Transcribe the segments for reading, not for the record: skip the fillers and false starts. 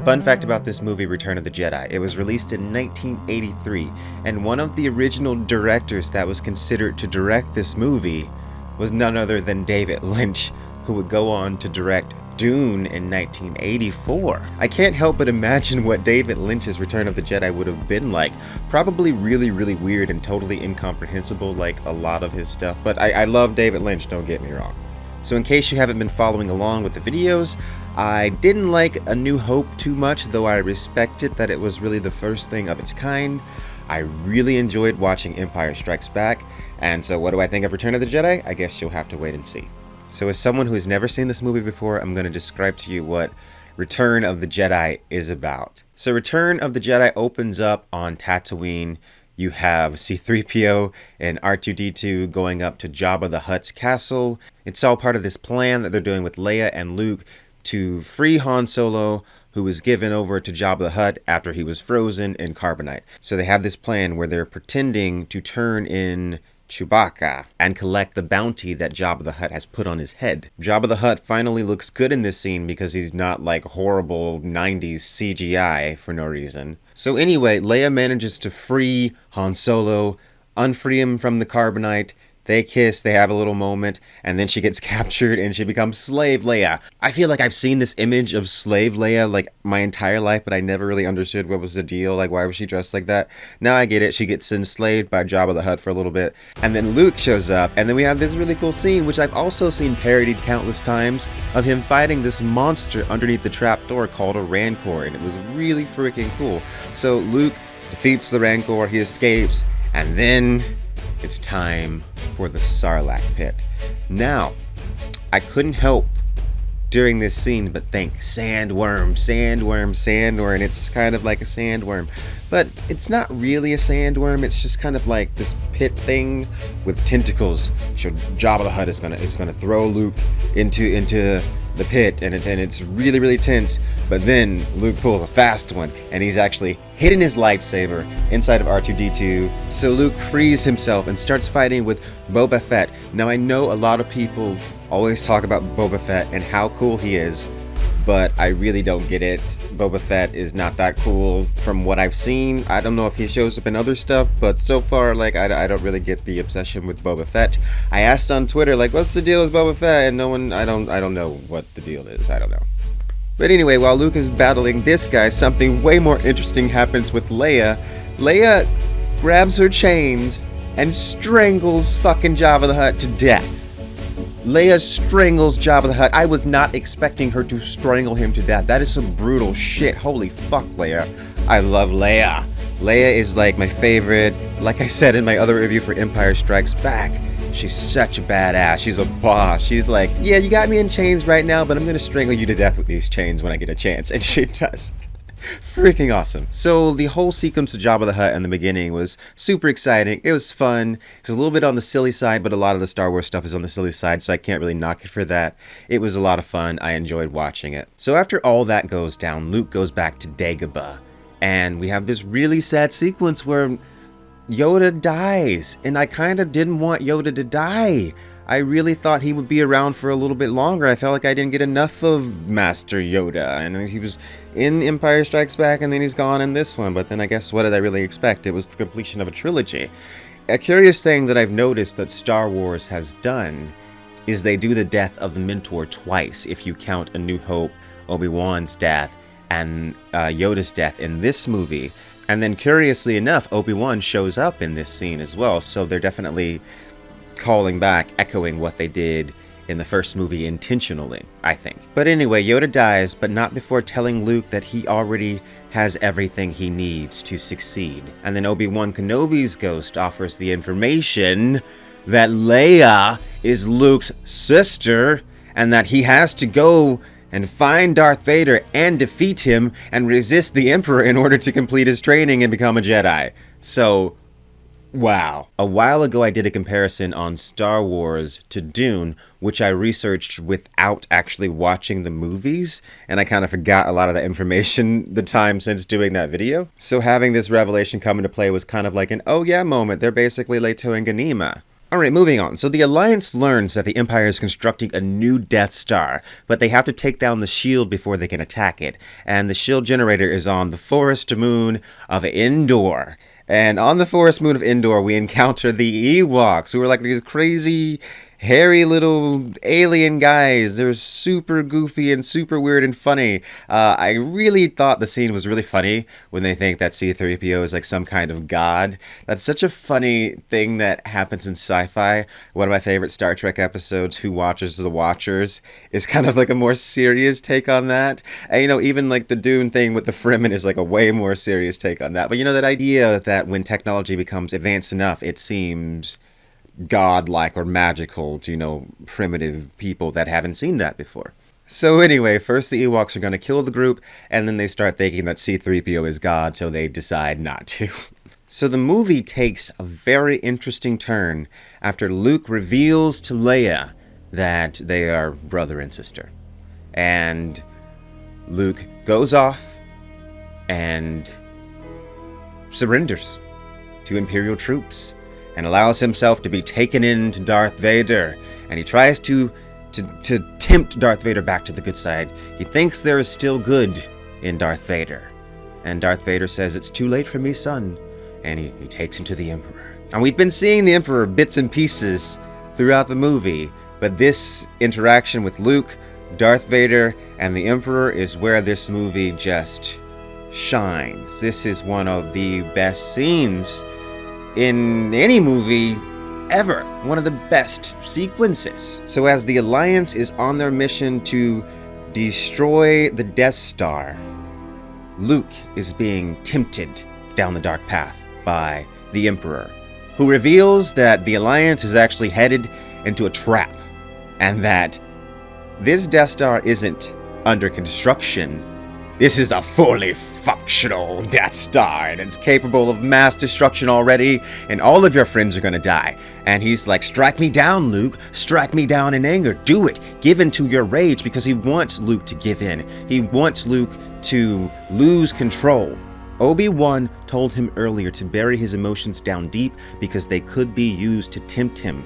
Fun fact about this movie, Return of the Jedi, it was released in 1983, and one of the original directors that was considered to direct this movie was none other than David Lynch, who would go on to direct Dune in 1984. I can't help but imagine what David Lynch's Return of the Jedi would have been like. Probably really, really weird and totally incomprehensible like a lot of his stuff, but I love David Lynch, don't get me wrong. So in case you haven't been following along with the videos, I didn't like A New Hope too much, though I respected that it was really the first thing of its kind. I really enjoyed watching Empire Strikes Back, and so what do I think of Return of the Jedi? I guess you'll have to wait and see. So as someone who has never seen this movie before, I'm going to describe to you what Return of the Jedi is about. So Return of the Jedi opens up on Tatooine. You have C-3PO and R2-D2 going up to Jabba the Hutt's castle. It's all part of this plan that they're doing with Leia and Luke to free Han Solo, who was given over to Jabba the Hutt after he was frozen in carbonite. So they have this plan where they're pretending to turn in Chewbacca and collect the bounty that Jabba the Hutt has put on his head. Jabba the Hutt finally looks good in this scene because he's not like horrible 90s CGI for no reason. So anyway, Leia manages to free Han Solo, unfree him from the carbonite. They kiss, they have a little moment, and then she gets captured and she becomes Slave Leia. I feel like I've seen this image of Slave Leia like my entire life, but I never really understood what was the deal, like why was she dressed like that? Now I get it, she gets enslaved by Jabba the Hutt for a little bit, and then Luke shows up, and then we have this really cool scene, which I've also seen parodied countless times, of him fighting this monster underneath the trapdoor called a Rancor, and it was really freaking cool. So Luke defeats the Rancor, he escapes, and then it's time for the Sarlacc pit. Now, I couldn't help during this scene but think sandworm, sandworm, sandworm. It's kind of like a sandworm, but it's not really a sandworm. It's just kind of like this pit thing with tentacles. So Jabba the Hutt is gonna throw Luke into the pit, and it's really, really tense. But then Luke pulls a fast one, and he's actually hidden his lightsaber inside of R2-D2. So Luke frees himself and starts fighting with Boba Fett. Now I know a lot of people always talk about Boba Fett and how cool he is, but I really don't get it. Boba Fett is not that cool from what I've seen. I don't know if he shows up in other stuff, but so far, like, I don't really get the obsession with Boba Fett. I asked on Twitter, like, what's the deal with Boba Fett? And no one, I don't know what the deal is. I don't know. But anyway, while Luke is battling this guy, something way more interesting happens with Leia. Leia grabs her chains and strangles fucking Jabba the Hutt to death. Leia strangles Jabba the Hutt. I was not expecting her to strangle him to death. That is some brutal shit. Holy fuck, Leia. I love Leia. Leia is like my favorite. Like I said in my other review for Empire Strikes Back, she's such a badass. She's a boss. She's like, yeah, you got me in chains right now, but I'm gonna strangle you to death with these chains when I get a chance. And she does. Freaking awesome. So the whole sequence of Jabba the Hutt in the beginning was super exciting. It was fun. It was a little bit on the silly side, but a lot of the Star Wars stuff is on the silly side, so I can't really knock it for that. It was a lot of fun. I enjoyed watching it. So after all that goes down, Luke goes back to Dagobah, and we have this really sad sequence where Yoda dies, and I kind of didn't want Yoda to die. I really thought he would be around for a little bit longer. I felt like I didn't get enough of Master Yoda, and he was in Empire Strikes Back, and then he's gone in this one. But then I guess what did I really expect? It was the completion of a trilogy. A curious thing that I've noticed that Star Wars has done is they do the death of the Mentor twice, if you count A New Hope, Obi-Wan's death, and Yoda's death in this movie. And then curiously enough, Obi-Wan shows up in this scene as well, so they're definitely calling back, echoing what they did in the first movie intentionally, I think. But anyway, Yoda dies, but not before telling Luke that he already has everything he needs to succeed. And then Obi-Wan Kenobi's ghost offers the information that Leia is Luke's sister, and that he has to go and find Darth Vader and defeat him and resist the Emperor in order to complete his training and become a Jedi. So, wow. A while ago I did a comparison on Star Wars to Dune, which I researched without actually watching the movies, and I kind of forgot a lot of that information the time since doing that video. So having this revelation come into play was kind of like an oh yeah moment. They're basically Leto and Ganima. Alright, moving on. So the Alliance learns that the Empire is constructing a new Death Star, but they have to take down the shield before they can attack it. And the shield generator is on the forest moon of Endor. And on the forest moon of Endor, we encounter the Ewoks, who are like these crazy, hairy little alien guys. They're super goofy and super weird and funny. I really thought the scene was really funny when they think that C-3PO is like some kind of god. That's such a funny thing that happens in sci-fi. One of my favorite Star Trek episodes, Who Watches the Watchers, is kind of like a more serious take on that. And, you know, even like the Dune thing with the Fremen is like a way more serious take on that. But, you know, that idea that when technology becomes advanced enough, it seems godlike or magical to, you know, primitive people that haven't seen that before. So anyway, first the Ewoks are going to kill the group, and then they start thinking that C-3PO is God, so they decide not to. So the movie takes a very interesting turn after Luke reveals to Leia that they are brother and sister. And Luke goes off and surrenders to Imperial troops and allows himself to be taken into Darth Vader. And he tries to tempt Darth Vader back to the good side. He thinks there is still good in Darth Vader. And Darth Vader says, "It's too late for me, son." And he takes him to the Emperor. And we've been seeing the Emperor bits and pieces throughout the movie, but this interaction with Luke, Darth Vader, and the Emperor is where this movie just shines. This is one of the best scenes in any movie ever. One of the best sequences. So as the Alliance is on their mission to destroy the Death Star, Luke is being tempted down the dark path by the Emperor, who reveals that the Alliance is actually headed into a trap, and that this Death Star isn't under construction. This is a fully functional Death Star, and it's capable of mass destruction already, and all of your friends are gonna die. And he's like, "Strike me down, Luke. Strike me down in anger. Do it. Give in to your rage," because he wants Luke to give in. He wants Luke to lose control. Obi-Wan told him earlier to bury his emotions down deep because they could be used to tempt him.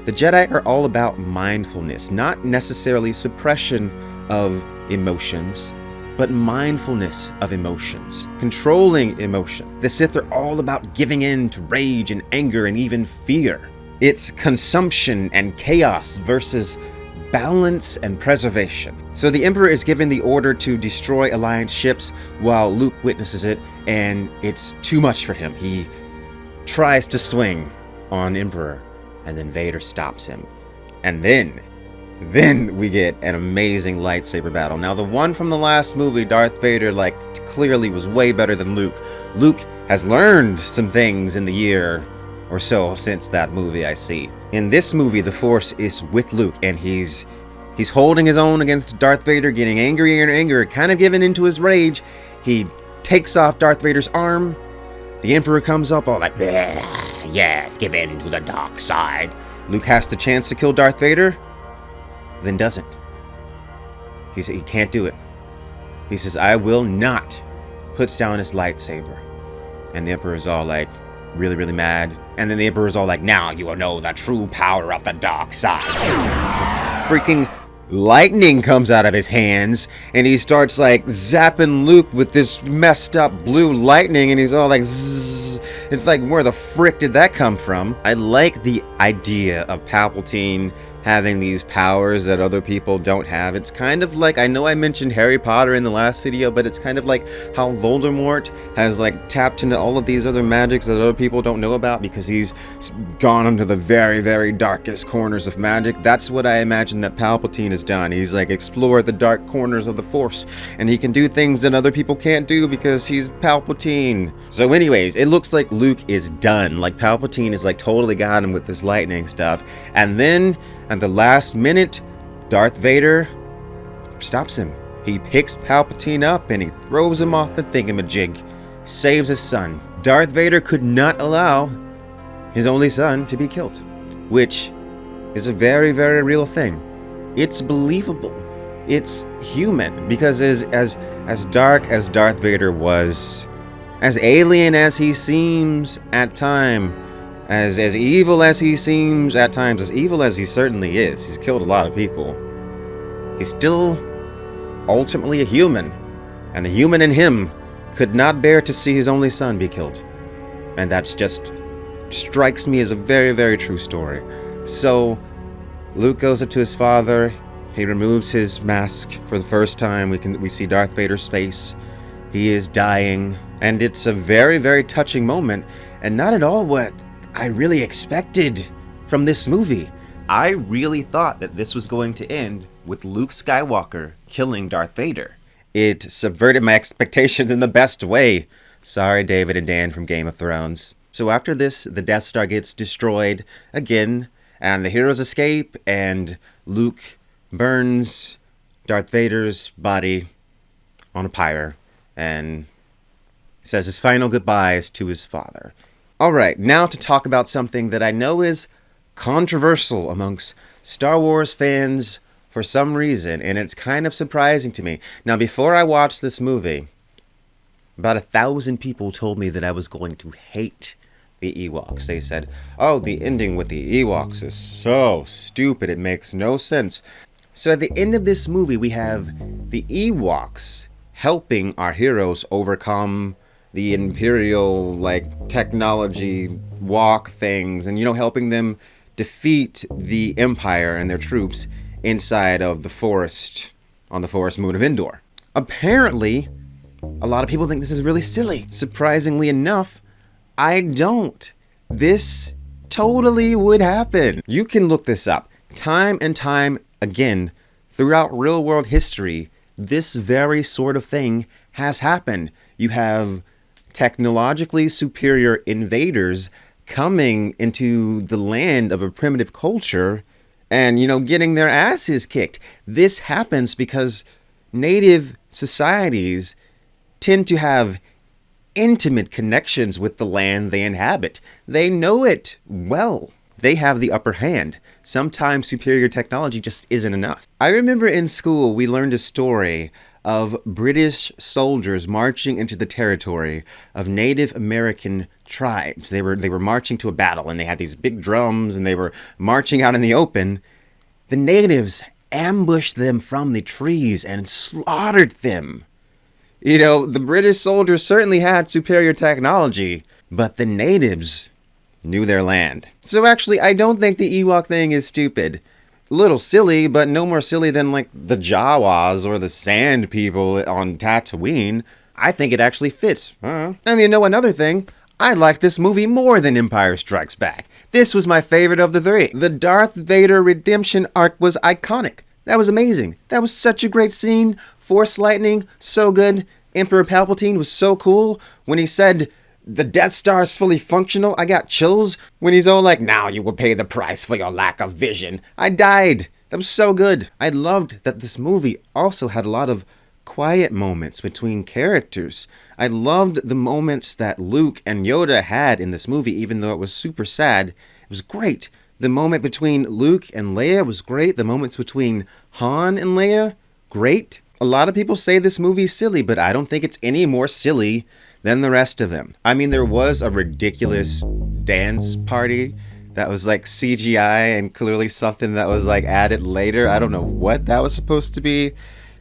The Jedi are all about mindfulness, not necessarily suppression of emotions, but mindfulness of emotions, controlling emotion. The Sith are all about giving in to rage and anger and even fear. It's consumption and chaos versus balance and preservation. So the Emperor is given the order to destroy Alliance ships while Luke witnesses it, and it's too much for him. He tries to swing on Emperor, and then Vader stops him. And then we get an amazing lightsaber battle. Now, the one from the last movie, Darth Vader, clearly was way better than Luke. Luke has learned some things in the year or so since that movie, I see. In this movie, the Force is with Luke, and he's holding his own against Darth Vader, getting angrier and angrier, kind of giving into his rage. He takes off Darth Vader's arm. The Emperor comes up all like, "Yes, give in to the dark side." Luke has the chance to kill Darth Vader, then doesn't. He can't do it. He says, "I will not," puts down his lightsaber. And the Emperor's all like, really, really mad. And then the Emperor's all like, "Now you will know the true power of the dark side." Freaking lightning comes out of his hands, and he starts like zapping Luke with this messed up blue lightning, and he's all like, zzz. It's like, where the frick did that come from? I like the idea of Palpatine having these powers that other people don't have. It's kind of like, I know I mentioned Harry Potter in the last video, but it's kind of like how Voldemort has like tapped into all of these other magics that other people don't know about because he's gone into the very, very darkest corners of magic. That's what I imagine that Palpatine has done. He's like explored the dark corners of the Force, and he can do things that other people can't do because he's Palpatine. So anyways, it looks like Luke is done. Like Palpatine is like totally got him with this lightning stuff. And then at the last minute, Darth Vader stops him. He picks Palpatine up and he throws him off the thingamajig, saves his son. Darth Vader could not allow his only son to be killed, which is a very, very real thing. It's believable. It's human, because as dark as Darth Vader was, as alien as he seems at time, As evil as he seems at times, as evil as he certainly is, he's killed a lot of people. He's still ultimately a human, and the human in him could not bear to see his only son be killed. And that's just strikes me as a very, very true story. So Luke goes up to his father. He removes his mask for the first time. We see Darth Vader's face. He is dying, and it's a very, very touching moment, and not at all what I really expected from this movie. I really thought that this was going to end with Luke Skywalker killing Darth Vader. It subverted my expectations in the best way. Sorry, David and Dan from Game of Thrones. So after this, the Death Star gets destroyed again, and the heroes escape, and Luke burns Darth Vader's body on a pyre and says his final goodbyes to his father. Alright, now to talk about something that I know is controversial amongst Star Wars fans for some reason, and it's kind of surprising to me. Now, before I watched this movie, about 1,000 people told me that I was going to hate the Ewoks. They said, oh, the ending with the Ewoks is so stupid, it makes no sense. So at the end of this movie, we have the Ewoks helping our heroes overcome the Imperial, technology walk things, and, helping them defeat the Empire and their troops inside of the forest, on the forest moon of Endor. Apparently, a lot of people think this is really silly. Surprisingly enough, I don't. This totally would happen. You can look this up. Time and time again, throughout real-world history, this very sort of thing has happened. You have technologically superior invaders coming into the land of a primitive culture and, getting their asses kicked. This happens because native societies tend to have intimate connections with the land they inhabit. They know it well. They have the upper hand. Sometimes superior technology just isn't enough. I remember in school we learned a story of British soldiers marching into the territory of Native American tribes. They were marching to a battle, and they had these big drums, and they were marching out in the open. The natives ambushed them from the trees and slaughtered them. The British soldiers certainly had superior technology, but the natives knew their land. So actually, I don't think the Ewok thing is stupid. A little silly, but no more silly than the Jawas or the Sand People on Tatooine. I think it actually fits. And another thing, I liked this movie more than Empire Strikes Back. This was my favorite of the three. The Darth Vader redemption arc was iconic. That was amazing. That was such a great scene. Force lightning, so good. Emperor Palpatine was so cool when he said, the Death Star is fully functional. I got chills when he's all like, now you will pay the price for your lack of vision. I died. That was so good. I loved that this movie also had a lot of quiet moments between characters. I loved the moments that Luke and Yoda had in this movie, even though it was super sad. It was great. The moment between Luke and Leia was great. The moments between Han and Leia, great. A lot of people say this movie is silly, but I don't think it's any more silly than the rest of them. There was a ridiculous dance party that was CGI and clearly something that was added later. I don't know what that was supposed to be,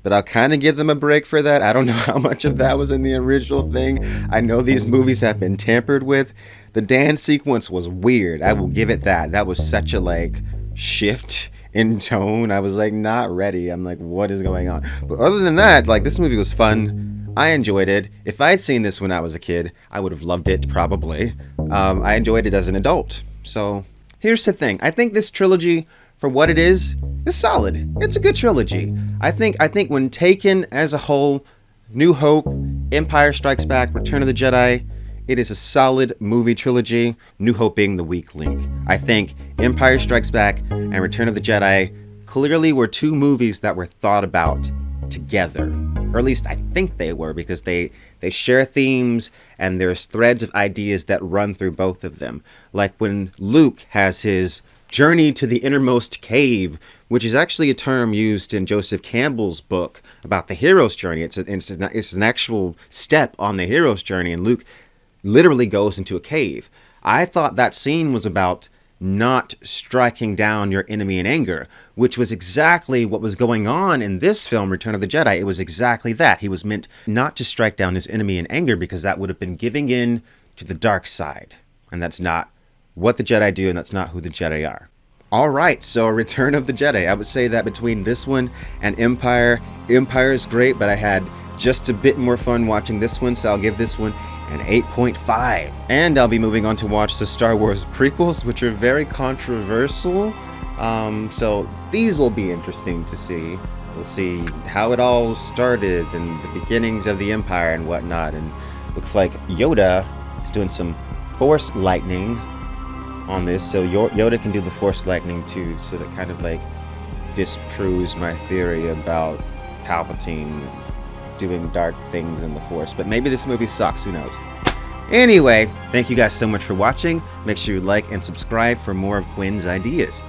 but I'll kind of give them a break for that. I don't know how much of that was in the original thing. I know these movies have been tampered with. The dance sequence was weird. I will give it that. That was such a shift in tone. I was not ready. I'm what is going on? But other than that, this movie was fun. I enjoyed it. If I'd seen this when I was a kid, I would have loved it, probably. I enjoyed it as an adult. So, here's the thing. I think this trilogy, for what it is solid. It's a good trilogy. I think when taken as a whole, New Hope, Empire Strikes Back, Return of the Jedi, it is a solid movie trilogy, New Hope being the weak link. I think Empire Strikes Back and Return of the Jedi clearly were two movies that were thought about together. Or at least I think they were, because they share themes and there's threads of ideas that run through both of them. Like when Luke has his journey to the innermost cave, which is actually a term used in Joseph Campbell's book about the hero's journey. It's an actual step on the hero's journey, and Luke literally goes into a cave. I thought that scene was about not striking down your enemy in anger, which was exactly what was going on in this film, Return of the Jedi. It was exactly that. He was meant not to strike down his enemy in anger because that would have been giving in to the dark side. And that's not what the Jedi do, and that's not who the Jedi are. All right, so Return of the Jedi. I would say that between this one and Empire, Empire is great, but I had just a bit more fun watching this one, so I'll give this one an 8.5. And I'll be moving on to watch the Star Wars prequels, which are very controversial. So these will be interesting to see. We'll see how it all started and the beginnings of the Empire and whatnot. And looks like Yoda is doing some Force lightning on this, so Yoda can do the Force lightning too, so that kind of like disproves my theory about Palpatine doing dark things in the Force. But maybe this movie sucks, who knows. Anyway, thank you guys so much for watching. Make sure you like and subscribe for more of Quinn's ideas.